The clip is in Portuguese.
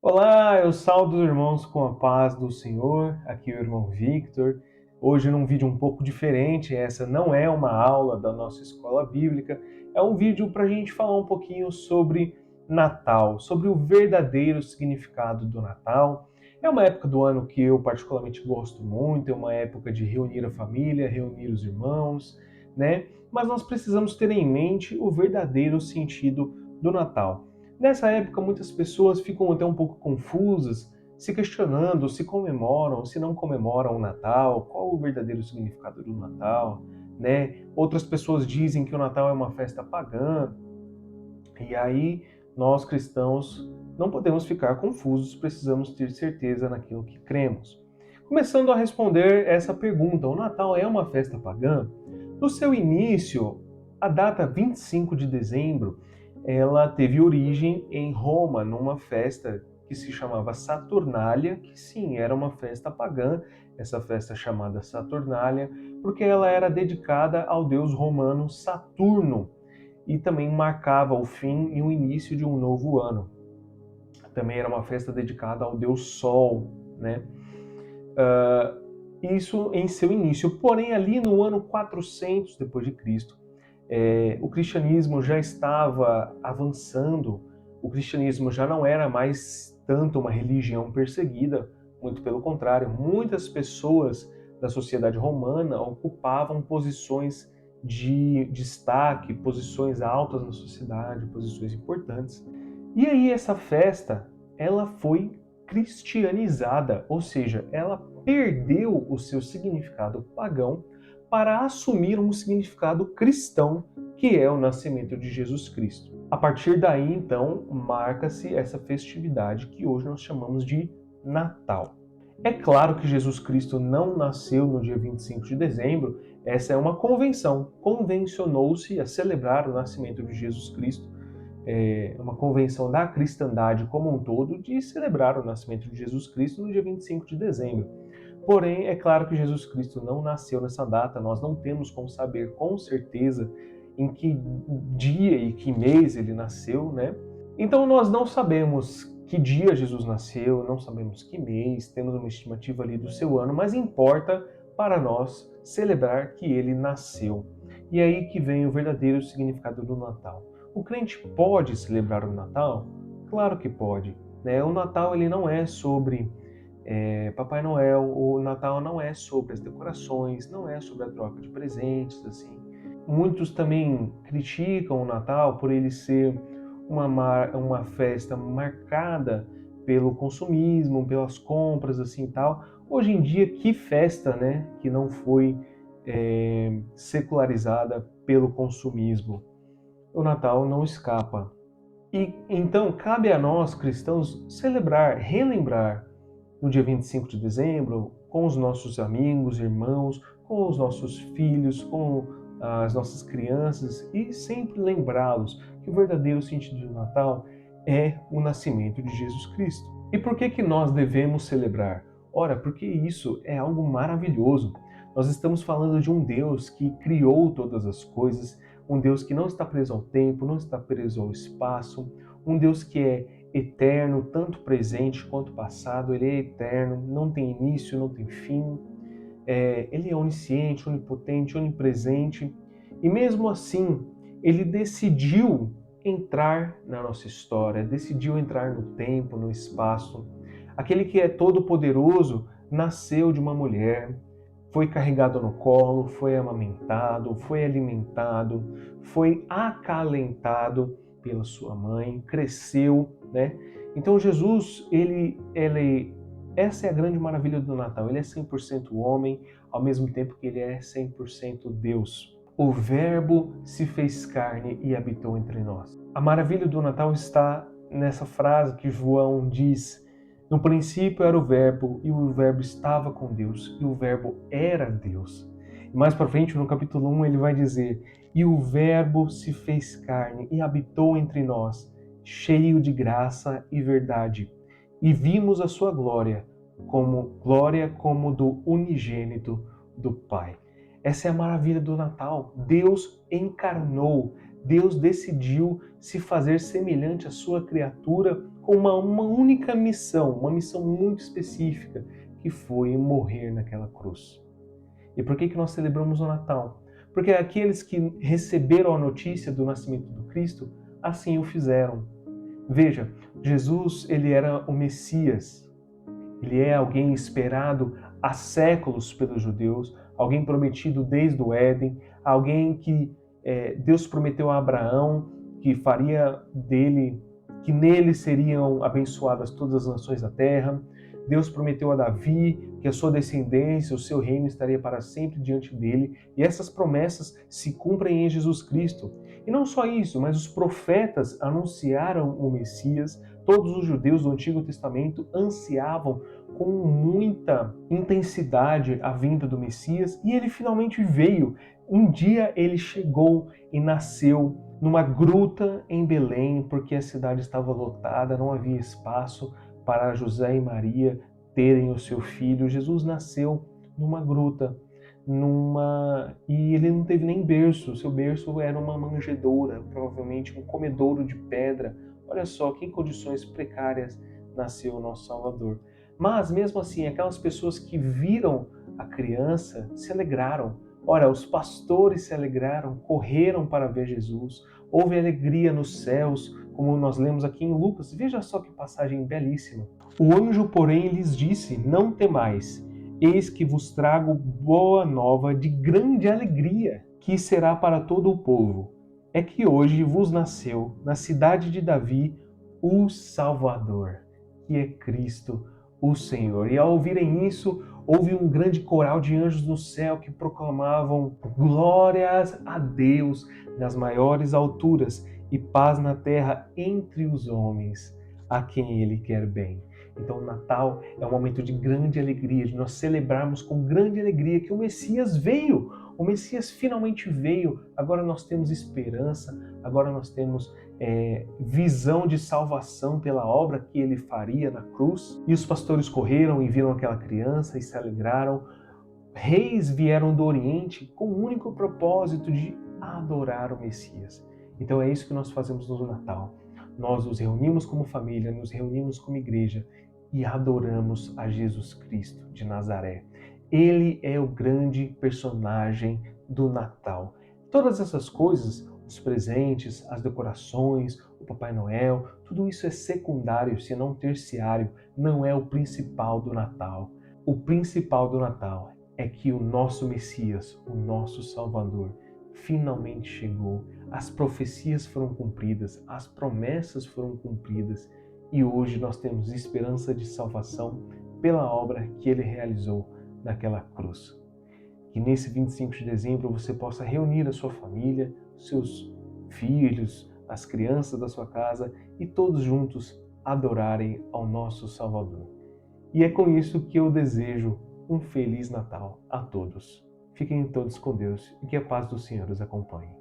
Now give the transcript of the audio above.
Olá, eu saldo os irmãos com a paz do Senhor. Aqui é o irmão Victor. Hoje num vídeo um pouco diferente. Essa não é uma aula da nossa escola bíblica, é um vídeo para a gente falar um pouquinho sobre Natal, sobre o verdadeiro significado do Natal. É uma época do ano que eu particularmente gosto muito, é uma época de reunir a família, reunir os irmãos, né? Mas nós precisamos ter em mente o verdadeiro sentido do Natal. Nessa época, muitas pessoas ficam até um pouco confusas, se questionando se comemoram, se não comemoram o Natal, qual o verdadeiro significado do Natal, né? Outras pessoas dizem que o Natal é uma festa pagã, e aí nós cristãos não podemos ficar confusos, precisamos ter certeza naquilo que cremos. Começando a responder essa pergunta, o Natal é uma festa pagã? No seu início, a data 25 de dezembro, ela teve origem em Roma, numa festa que se chamava Saturnália, que sim, era uma festa pagã, essa festa chamada Saturnália, porque ela era dedicada ao deus romano Saturno e também marcava o fim e o início de um novo ano. Também era uma festa dedicada ao deus Sol, né? Isso em seu início. Porém, ali no ano 400 depois de Cristo, o cristianismo já estava avançando, o cristianismo já não era mais tanto uma religião perseguida, muito pelo contrário, muitas pessoas da sociedade romana ocupavam posições de destaque, posições altas na sociedade, posições importantes. E aí essa festa, ela foi cristianizada, ou seja, ela perdeu o seu significado pagão para assumir um significado cristão, que é o nascimento de Jesus Cristo. A partir daí, então, marca-se essa festividade que hoje nós chamamos de Natal. É claro que Jesus Cristo não nasceu no dia 25 de dezembro, essa é uma convenção. Convencionou-se a celebrar o nascimento de Jesus Cristo, uma convenção da cristandade como um todo de celebrar o nascimento de Jesus Cristo no dia 25 de dezembro. Porém, é claro que Jesus Cristo não nasceu nessa data, nós não temos como saber com certeza em que dia e que mês ele nasceu, né? Então nós não sabemos que dia Jesus nasceu, não sabemos que mês, temos uma estimativa ali do seu ano, mas importa para nós celebrar que ele nasceu. E é aí que vem o verdadeiro significado do Natal. O crente pode celebrar o Natal? Claro que pode, né? O Natal ele não é sobre Papai Noel, o Natal não é sobre as decorações, não é sobre a troca de presentes, assim. Muitos também criticam o Natal por ele ser uma festa marcada pelo consumismo, pelas compras, assim e tal. Hoje em dia, que festa, né, que não foi secularizada pelo consumismo? O Natal não escapa. E então cabe a nós cristãos celebrar, relembrar no dia 25 de dezembro, com os nossos amigos, irmãos, com os nossos filhos, com as nossas crianças e sempre lembrá-los que o verdadeiro sentido do Natal é o nascimento de Jesus Cristo. E por que nós devemos celebrar? Ora, porque isso é algo maravilhoso. Nós estamos falando de um Deus que criou todas as coisas, um Deus que não está preso ao tempo, não está preso ao espaço, um Deus que é eterno, tanto presente quanto passado, ele é eterno, não tem início, não tem fim, ele é onisciente, onipotente, onipresente, e mesmo assim, ele decidiu entrar na nossa história, decidiu entrar no tempo, no espaço. Aquele que é todo-poderoso nasceu de uma mulher, foi carregado no colo, foi amamentado, foi alimentado, foi acalentado pela sua mãe, cresceu, né? Então Jesus, essa é a grande maravilha do Natal. Ele é 100% homem, ao mesmo tempo que ele é 100% Deus. O Verbo se fez carne e habitou entre nós. A maravilha do Natal está nessa frase que João diz: no princípio era o Verbo, e o Verbo estava com Deus, e o Verbo era Deus. E mais para frente, no capítulo 1, ele vai dizer: e o Verbo se fez carne e habitou entre nós, cheio de graça e verdade. E vimos a sua glória como do unigênito do Pai. Essa é a maravilha do Natal. Deus encarnou, Deus decidiu se fazer semelhante à sua criatura com uma única missão, uma missão muito específica, que foi morrer naquela cruz. E por que nós celebramos o Natal? Porque aqueles que receberam a notícia do nascimento do Cristo, assim o fizeram. Veja, Jesus, ele era o Messias. Ele é alguém esperado há séculos pelos judeus, alguém prometido desde o Éden, alguém que Deus prometeu a Abraão que faria dele, que nele seriam abençoadas todas as nações da terra. Deus prometeu a Davi que a sua descendência, o seu reino estaria para sempre diante dele, e essas promessas se cumprem em Jesus Cristo. E não só isso, mas os profetas anunciaram o Messias. Todos os judeus do Antigo Testamento ansiavam com muita intensidade a vinda do Messias, e ele finalmente veio. Um dia ele chegou e nasceu numa gruta em Belém, porque a cidade estava lotada, não havia espaço para José e Maria terem o seu filho. Jesus nasceu numa gruta, e ele não teve nem berço. O seu berço era uma manjedoura, provavelmente um comedouro de pedra. Olha só que em condições precárias nasceu o nosso Salvador. Mas mesmo assim, aquelas pessoas que viram a criança se alegraram. Ora, os pastores se alegraram, correram para ver Jesus. Houve alegria nos céus, como nós lemos aqui em Lucas. Veja só que passagem belíssima. O anjo, porém, lhes disse: não temais, eis que vos trago boa nova de grande alegria, que será para todo o povo. É que hoje vos nasceu, na cidade de Davi, o Salvador, que é Cristo, o Senhor. E ao ouvirem isso, houve um grande coral de anjos no céu que proclamavam glórias a Deus nas maiores alturas e paz na terra entre os homens, a quem Ele quer bem. Então o Natal é um momento de grande alegria, de nós celebrarmos com grande alegria que o Messias veio. O Messias finalmente veio. Agora nós temos esperança, agora nós temos visão de salvação pela obra que ele faria na cruz. E os pastores correram e viram aquela criança e se alegraram. Reis vieram do Oriente com o único propósito de adorar o Messias. Então é isso que nós fazemos no Natal. Nós nos reunimos como família, nos reunimos como igreja e adoramos a Jesus Cristo de Nazaré. Ele é o grande personagem do Natal. Todas essas coisas, os presentes, as decorações, o Papai Noel, tudo isso é secundário, se não terciário, não é o principal do Natal. O principal do Natal é que o nosso Messias, o nosso Salvador, finalmente chegou. As profecias foram cumpridas, as promessas foram cumpridas e hoje nós temos esperança de salvação pela obra que ele realizou naquela cruz. Que nesse 25 de dezembro você possa reunir a sua família, seus filhos, as crianças da sua casa e todos juntos adorarem ao nosso Salvador. E é com isso que eu desejo um Feliz Natal a todos. Fiquem todos com Deus e que a paz do Senhor os acompanhe.